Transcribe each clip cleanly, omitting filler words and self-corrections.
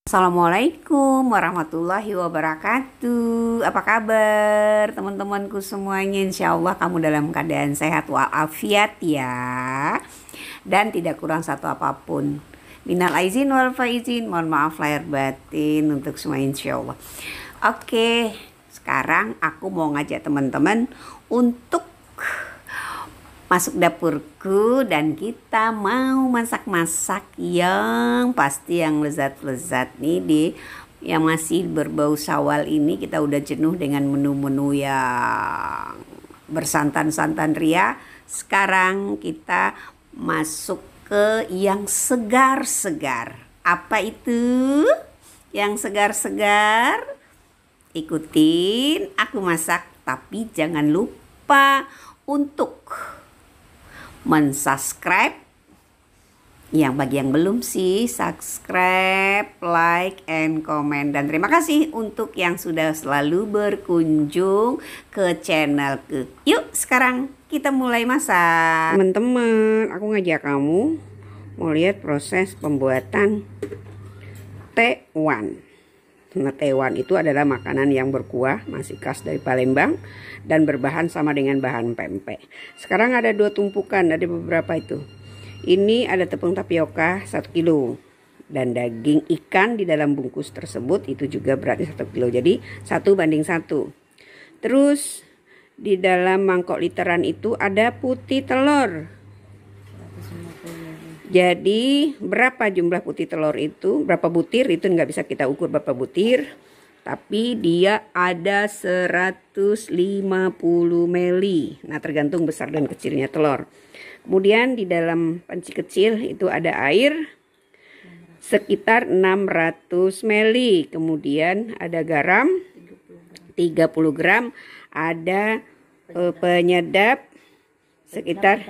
Assalamualaikum warahmatullahi wabarakatuh. Apa kabar teman-temanku semuanya? Insya Allah kamu dalam keadaan sehat walafiat ya, dan tidak kurang satu apapun. Minal aizin wal faizin, mohon maaf lahir batin untuk semua insya Allah. Oke, sekarang aku mau ngajak teman-teman untuk masuk dapurku dan kita mau masak-masak yang pasti yang lezat-lezat nih yang masih berbau Syawal ini. Kita udah jenuh dengan menu-menu yang bersantan-santan ria. Sekarang kita masuk ke yang segar-segar. Apa itu? Yang segar-segar? Ikutin aku masak, tapi jangan lupa untuk mensubscribe. Yang bagi yang belum sih, subscribe, like, and comment. Dan terima kasih untuk yang sudah selalu berkunjung ke channelku. Yuk sekarang kita mulai masak. Teman-teman, aku ngajak kamu mau lihat proses pembuatan tekwan. Nah, tekwan itu adalah makanan yang berkuah, masih khas dari Palembang dan berbahan sama dengan bahan pempek. Sekarang ada dua tumpukan, ada beberapa itu. Ini ada tepung tapioka 1 kilo dan daging ikan di dalam bungkus tersebut itu juga beratnya 1 kilo. Jadi 1:1. Terus di dalam mangkok literan itu ada putih telur. Jadi berapa jumlah putih telur itu, berapa butir itu nggak bisa kita ukur berapa butir, tapi dia ada 150 ml. Nah, tergantung besar dan kecilnya telur. Kemudian di dalam panci kecil itu ada air sekitar 600 ml. Kemudian ada garam 30 gram, ada penyedap sekitar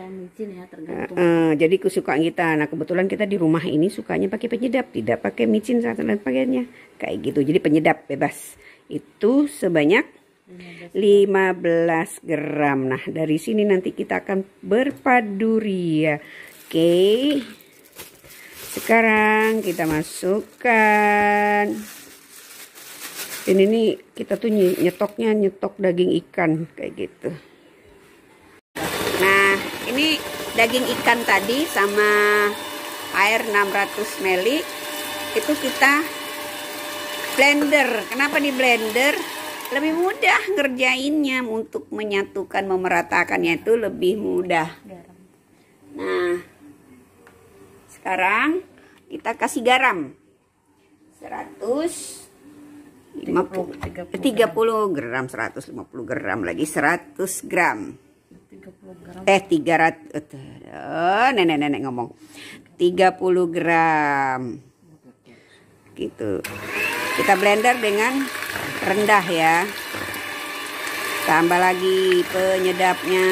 jadi kesukaan kita. Nah, kebetulan kita di rumah ini sukanya pakai penyedap, tidak pakai micin saat dan pakaiannya kayak gitu. Jadi penyedap bebas itu sebanyak 15 gram. Nah, dari sini nanti kita akan berpadu ria. Oke, sekarang kita masukkan ini nih, kita tuh nyetok daging ikan kayak gitu. Nah, ini daging ikan tadi sama air 600 ml itu kita blender. Kenapa di blender? Lebih mudah ngerjainnya, untuk menyatukan, memeratakannya itu lebih mudah. Nah, sekarang kita kasih garam 30 gram, 150 gram lagi 100 gram. 300 nenek ngomong 30 gram gitu. Kita blender dengan rendah ya. Tambah lagi penyedapnya.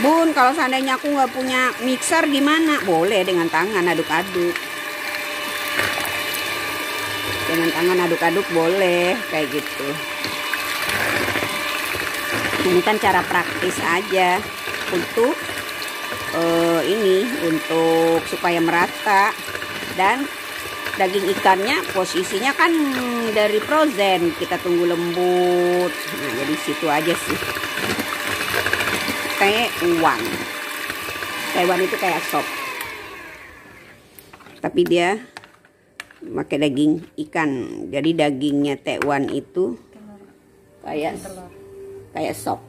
Bun, kalau seandainya aku nggak punya mixer gimana? Boleh dengan tangan aduk-aduk. Dengan tangan aduk-aduk boleh kayak gitu. Ini kan cara praktis aja untuk untuk supaya merata. Dan daging ikannya posisinya kan dari frozen, kita tunggu lembut. Nah, jadi situ aja sih. Tekwan itu kayak sop, tapi dia pakai daging ikan. Jadi dagingnya tekwan itu kayak sop.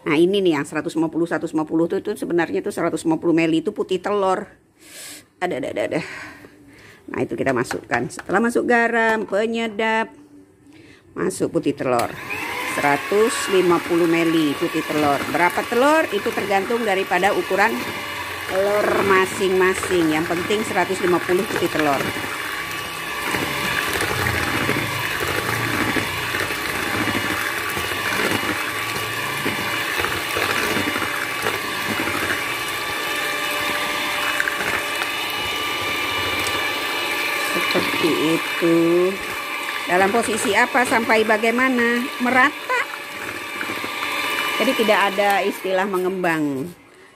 Nah, ini nih yang 150 itu sebenarnya itu 150 ml itu putih telur. Ada. Nah, itu kita masukkan. Setelah masuk garam, penyedap, masuk putih telur. 150 ml putih telur. Berapa telur itu tergantung daripada ukuran telur masing-masing. Yang penting 150 putih telur. Seperti itu. Dalam posisi apa sampai bagaimana? Merata. Jadi tidak ada istilah mengembang.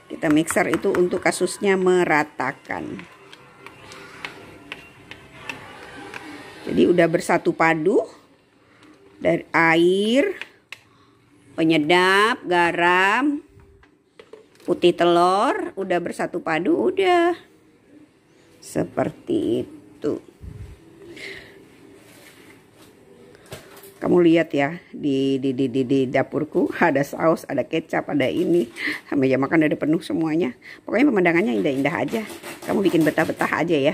Kita mixer itu untuk kasusnya meratakan. Jadi udah bersatu padu dari air, penyedap, garam, putih telur, udah bersatu padu, udah. Seperti itu. Kamu lihat ya, di dapurku ada saus, ada kecap, ada ini. Sampai jam makan udah penuh semuanya. Pokoknya pemandangannya indah-indah aja. Kamu bikin betah-betah aja ya.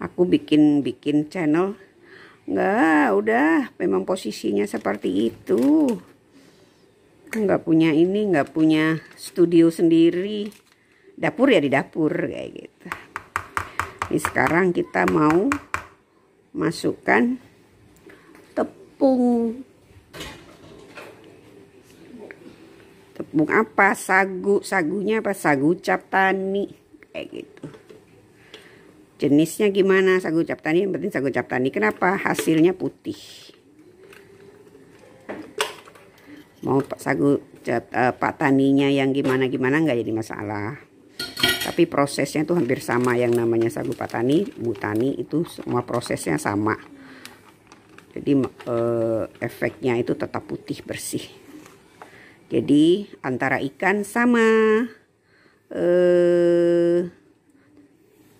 Aku bikin channel. Enggak, udah memang posisinya seperti itu. Enggak punya ini, enggak punya studio sendiri. Dapur ya di dapur kayak gitu. Ini sekarang kita mau masukkan tepung. Tepung apa? Sagu. Sagunya apa? Sagu cap tani. Kayak gitu. Jenisnya gimana sagu cap tani? Yang penting sagu cap tani. Kenapa? Hasilnya putih. Mau sagu pak taninya yang gimana-gimana nggak jadi masalah. Tapi prosesnya itu hampir sama, yang namanya sagu patani, butani itu semua prosesnya sama. Jadi efeknya itu tetap putih bersih. Jadi antara ikan sama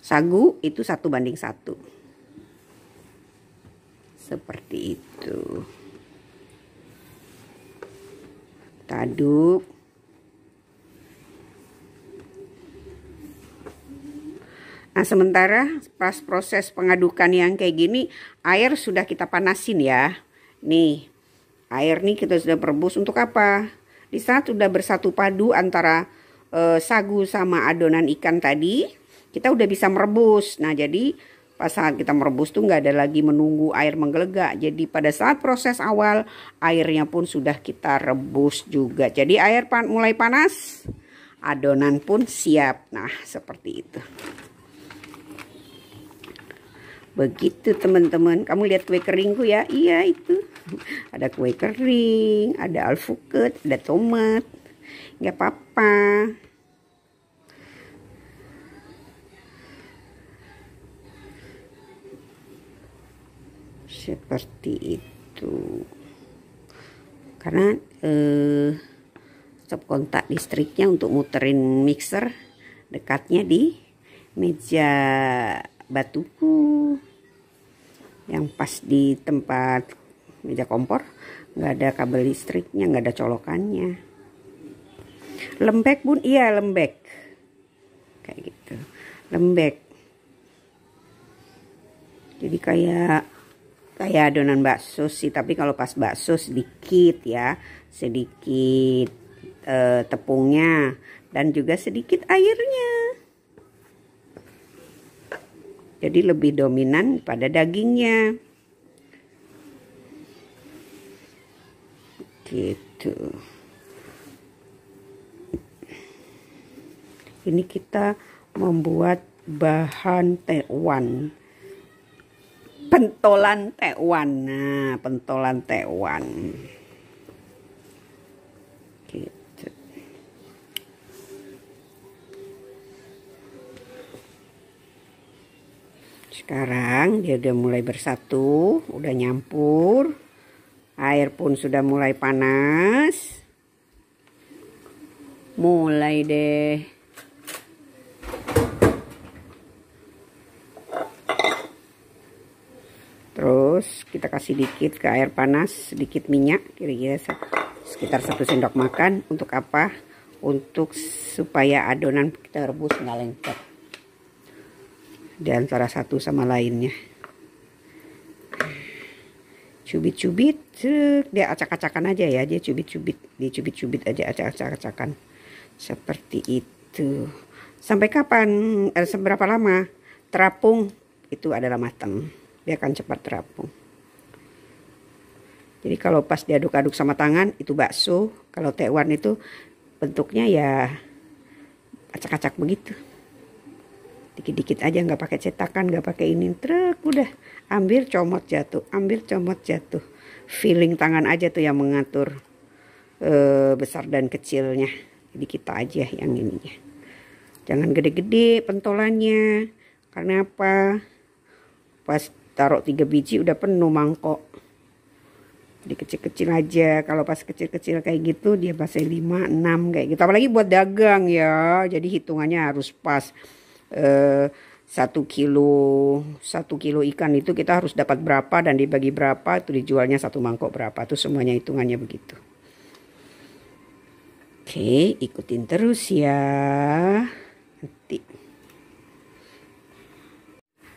sagu itu 1:1. Seperti itu. Kita aduk. Nah, sementara pas proses pengadukan yang kayak gini, air sudah kita panasin ya. Nih, air nih kita sudah merebus untuk apa? Di saat sudah bersatu padu antara sagu sama adonan ikan tadi, kita udah bisa merebus. Nah, jadi pas saat kita merebus tuh nggak ada lagi menunggu air menggelegak. Jadi pada saat proses awal, airnya pun sudah kita rebus juga. Jadi air mulai panas, adonan pun siap. Nah, seperti itu. Begitu teman-teman. Kamu lihat kue keringku ya? Iya itu. Ada kue kering, ada alpukat, ada tomat. Nggak apa-apa. Seperti itu. Karena stop kontak listriknya untuk muterin mixer dekatnya di meja batuku. Yang pas di tempat meja kompor nggak ada kabel listriknya, nggak ada colokannya. Lembek bun, iya lembek kayak gitu, lembek. Jadi kayak adonan bakso sih, tapi kalau pas bakso sedikit ya, sedikit tepungnya dan juga sedikit airnya. Jadi lebih dominan pada dagingnya. Gitu. Ini kita membuat bahan tekwan. Pentolan tekwan. Nah, pentolan tekwan. Gitu. Sekarang dia udah mulai bersatu, udah nyampur. Air pun sudah mulai panas. Mulai deh. Terus kita kasih dikit ke air panas, sedikit minyak, kira-kira sekitar 1 sendok makan. Untuk apa? Untuk supaya adonan kita rebus nggak lengket di antara satu sama lainnya. Cubit-cubit, dia acak-acakan aja ya, dia cubit-cubit, dicubit-cubit aja, acak-acakan seperti itu. Sampai kapan? Seberapa lama terapung itu adalah matang. Dia akan cepat terapung. Jadi kalau pas diaduk-aduk sama tangan itu bakso, kalau tekwan itu bentuknya ya acak-acak begitu. dikit-dikit aja, nggak pakai cetakan, nggak pakai ini, truk udah ambil comot jatuh, ambil comot jatuh. Feeling tangan aja tuh yang mengatur besar dan kecilnya. Jadi kita aja yang ininya, jangan gede-gede pentolannya. Karena apa? Pas taruh 3 biji udah penuh mangkok. Jadi kecil-kecil aja. Kalau pas kecil-kecil kayak gitu dia pasti 5, 6 kayak gitu. Apalagi buat dagang ya. Jadi hitungannya harus pas. 1 kilo ikan itu kita harus dapat berapa dan dibagi berapa, itu dijualnya 1 mangkok berapa, itu semuanya hitungannya begitu. Oke, ikutin terus ya. Nanti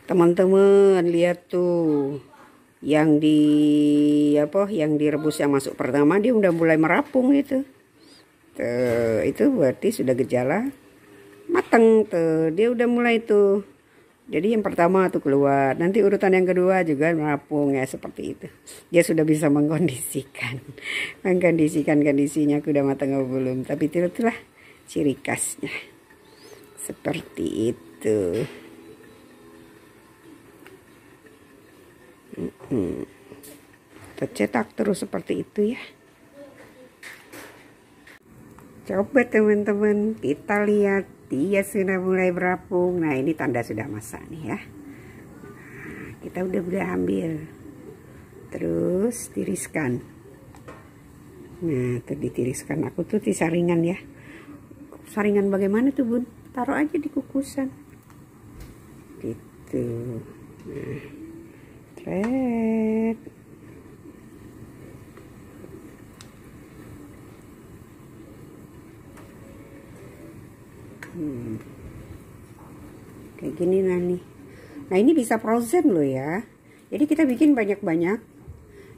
teman-teman lihat tuh yang yang direbus yang masuk pertama dia udah mulai merapung itu. Tuh, itu berarti sudah gejala mateng tuh, dia udah mulai tuh. Jadi yang pertama tuh keluar, nanti urutan yang kedua juga merapung ya, seperti itu. Dia sudah bisa mengkondisikan kondisinya udah matang atau belum. Tapi itulah ciri khasnya, seperti itu. Tercetak terus seperti itu ya. Coba teman-teman kita lihat, dia sudah mulai berapung. Nah ini tanda sudah masak nih ya. Nah, kita udah ambil, terus tiriskan. Nah tuh ditiriskan, aku tuh di saringan ya. Saringan bagaimana tuh bun? Taruh aja di kukusan gitu. Nah, thread. Kayak gini nih. Nah ini bisa frozen loh ya. Jadi kita bikin banyak-banyak,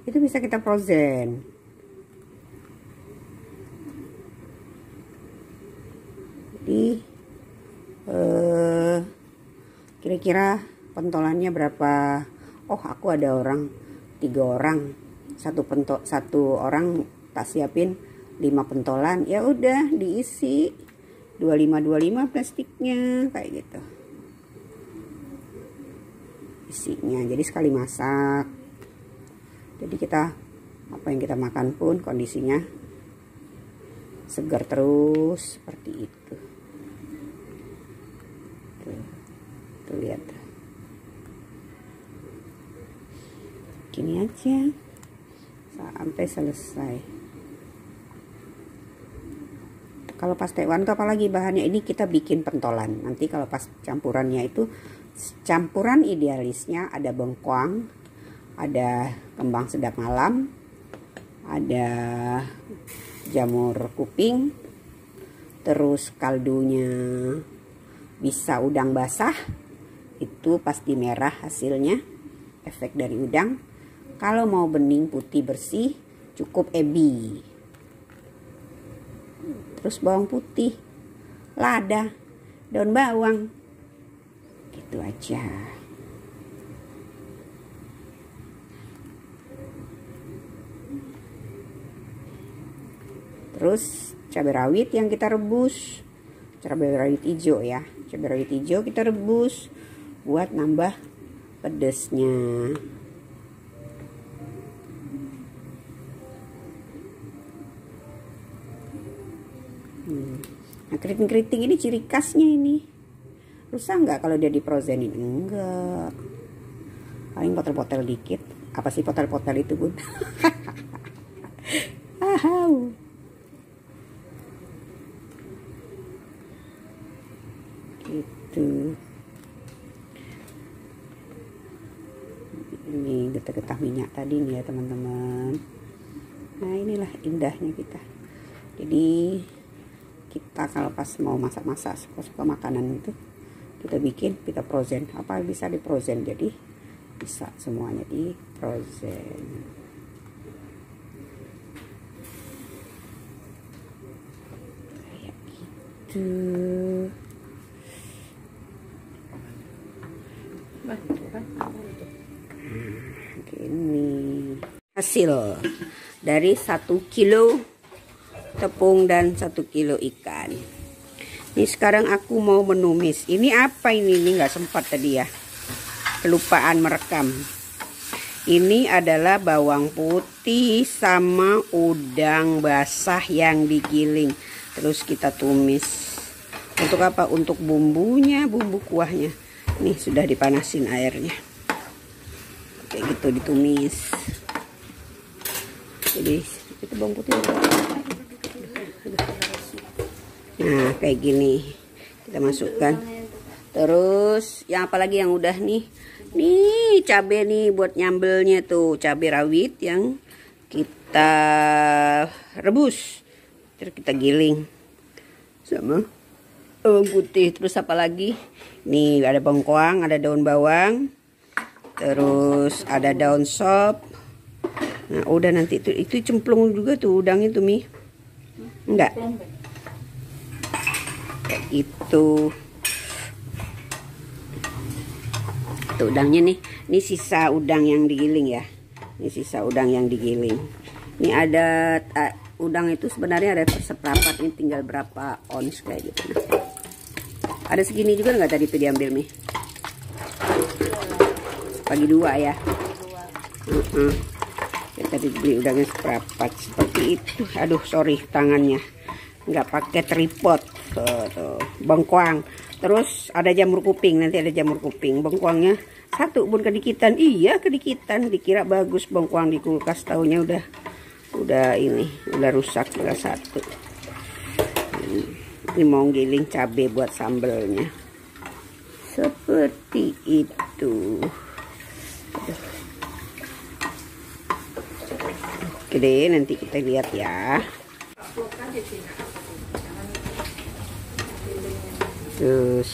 itu bisa kita frozen. Jadi kira-kira pentolannya berapa? Oh aku ada 3 orang, satu orang tak siapin 5 pentolan, ya udah diisi 25 plastiknya kayak gitu isinya. Jadi sekali masak, jadi kita apa yang kita makan pun kondisinya segar terus seperti itu. Tuh lihat, gini aja sampai selesai. Kalau pas tekwan itu apalagi bahannya, ini kita bikin pentolan. Nanti kalau pas campurannya itu, campuran idealisnya ada bengkoang, ada kembang sedap malam, ada jamur kuping, terus kaldunya bisa udang basah, itu pasti merah hasilnya, efek dari udang. Kalau mau bening putih bersih cukup ebi. Terus bawang putih, lada, daun bawang, gitu aja. Terus cabai rawit yang kita rebus, cabai rawit hijau ya, cabai rawit hijau kita rebus buat nambah pedesnya. Nah keriting-keriting ini ciri khasnya ini. Rusak nggak kalau dia diprozenin? Enggak. Paling potel-potel dikit. Apa sih potel-potel itu bun? Gitu. Ini getah-getah minyak tadi nih ya teman-teman. Nah inilah indahnya kita. Jadi kita kalau pas mau masak-masak suka-suka makanan itu kita bikin, kita frozen, apa bisa di frozen, jadi bisa semuanya di frozen. Kayak gitu. Gini hasil dari 1 kilo tepung dan 1 kilo ikan. Ini sekarang aku mau menumis. Ini apa ini? Ini nggak sempat tadi ya. Kelupaan merekam. Ini adalah bawang putih sama udang basah yang digiling. Terus kita tumis. Untuk apa? Untuk bumbunya, bumbu kuahnya. Nih sudah dipanasin airnya. Kayak gitu ditumis. Jadi itu bawang putih. Nah kayak gini kita masukkan. Terus yang apa lagi yang udah nih? Nih cabai nih buat nyambelnya tuh, cabai rawit yang kita rebus. Terus kita giling sama bawang putih. Terus apa lagi? Nih ada bengkoang, ada daun bawang, terus ada daun sop. Nah udah nanti itu cemplung juga tuh udang itu Mi. Enggak? Kayak gitu. Tuh udangnya nih. Ini sisa udang yang digiling ya. Ini sisa udang yang digiling. Ini ada udang itu sebenarnya ada seperempat, ini tinggal berapa ons kayak gitu. Nah. Ada segini juga nggak tadi tuh diambil Mi? Bagi dua ya. Ya, tadi beli udangnya seperempat seperti itu. Aduh sorry tangannya nggak pakai tripod. Tuh. Bengkoang. Terus ada jamur kuping, nanti ada jamur kuping. Bengkoangnya satu pun kedikitan. Iya kedikitan, dikira bagus bengkoang di kulkas, taunya udah rusak udah satu. Ini mau giling cabai buat sambelnya. Seperti itu. Oke deh, nanti kita lihat ya. Terus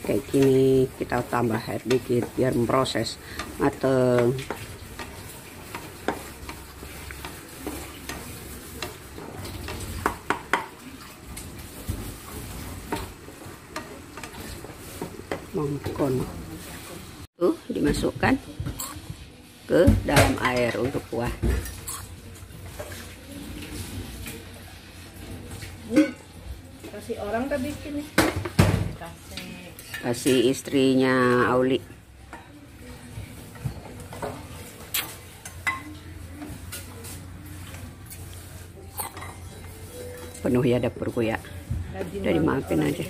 kayak gini kita tambah air dikit biar memproses mateng. Mangkon tuh dimasukkan ke dalam air untuk kuah. Kasih orang tak bikin nih. Kasih istrinya Auli. Penuh ya dapurku ya. Udah dimaafin aja.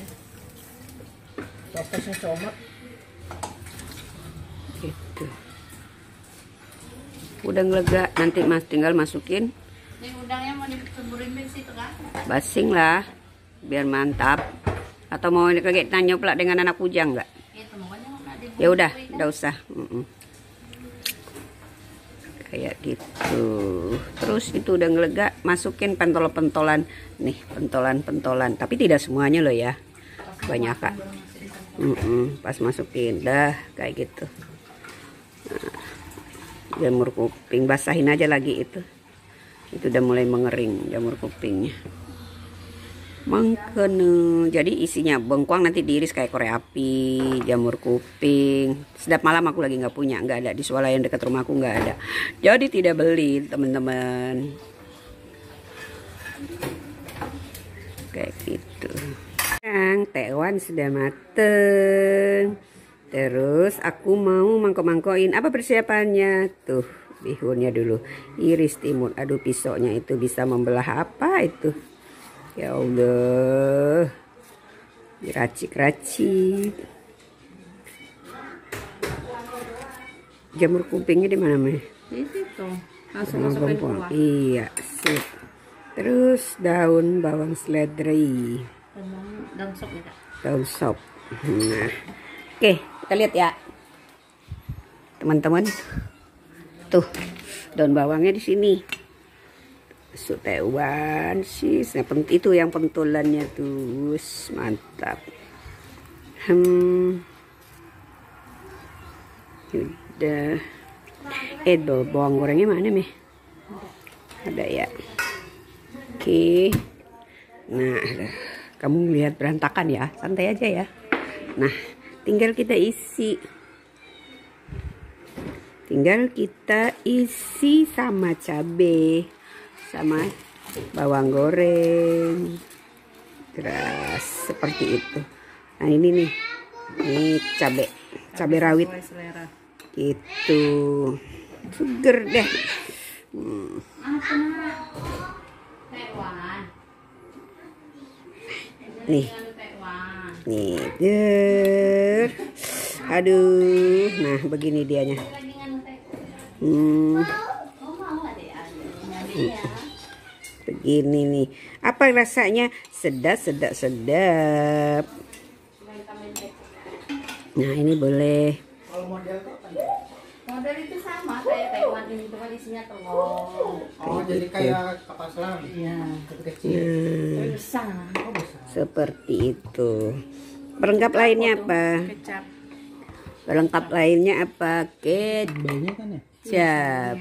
Sosnya coba. Gitu. Udah ngelega, nanti Mas tinggal masukin. Ini udangnya mau diceburin di situ kan? Basing lah, biar mantap. Atau mau kayak tanya pula dengan anak bujang nggak? Ya udah usah. Kayak gitu. Terus itu udah ngelega, masukin pentol-pentolan. Nih, pentolan-pentolan. Tapi tidak semuanya loh ya. Banyak kak. Pas masukin, dah kayak gitu. Nah, jamur kuping, basahin aja lagi itu. Itu udah mulai mengering jamur kupingnya. Mangkene. Jadi isinya bengkoang nanti diiris kayak korek api, jamur kuping. Sedap malam aku lagi nggak punya, nggak ada di swalayan dekat rumahku nggak ada. Jadi tidak beli teman-teman. Kayak gitu. Yang tewan sudah mateng. Terus aku mau mangkok-mangkokin. Apa persiapannya? Tuh bihunnya dulu. Iris timun. Aduh pisaunya itu bisa membelah apa itu? Ya Allah, diracik-racik. Jamur kupingnya di mana Meh? Di situ. Langsung masukin kuah. Iya, sip. Terus daun bawang seledri. Daun sop ya. Daun sop. Nah, oke, kita lihat ya, teman-teman. Tuh, daun bawangnya di sini. Sutewan sih, itu yang pentolannya tuh, mantap. Udah. Bawang gorengnya mana Meh? Ada ya. Oke. Nah, kamu lihat berantakan ya, santai aja ya. Nah, tinggal kita isi. sama cabai, sama bawang goreng. keras seperti itu. Nah ini nih, ini cabai rawit Sesuai selera. gitu, seger deh. Tekwan. Nih, Tekwan. nih, der. Aduh, nah begini dianya. Lagi nganu tekwan. Hmm, Oh mau adek ya. begini nih. Apa rasanya? Sedap, sedap, sedap. Nah ini boleh. Model itu sama kayak tekwan ini, cuma isinya telur. Oh, jadi kayak kapal selam. Iya. Kecil. Nah, Besar. seperti itu. Pelengkap lainnya apa? Kecap. Pelengkap lainnya apa? Banyak kan ya? Kecap.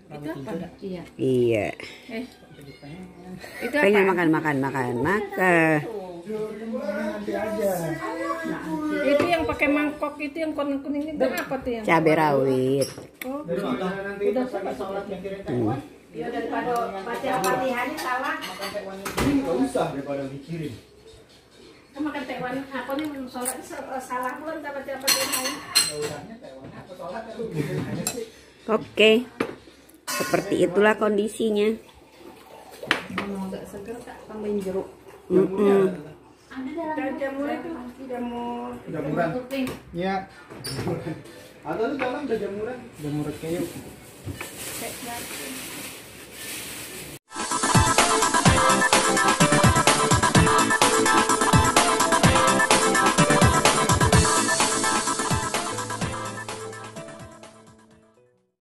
Itu apa? Iya. Iya. Itu Pengen apa? makan. Nanti aja. Itu yang pakai mangkok itu yang kuning itu apa tuh yang? Cabai rawit. Oh, Dari mana nanti pas lagi sholat yang kira Taiwan? ya daripada baca Fatihahnya salah. Makan Taiwan ini nggak usah daripada mikirin. Kan makan tekwan apa nih sholat salah pula entar baca Fatihahnya. Nggak usahnya Taiwan apa sholat lu gitu aja sih. Oke. Seperti itulah kondisinya. Mau agak seger tak tambahin jeruk. Ada dalam jamur itu, Jamuran. kuping. Iya. Ada tuh dalam ada jamuran kayu. Kayak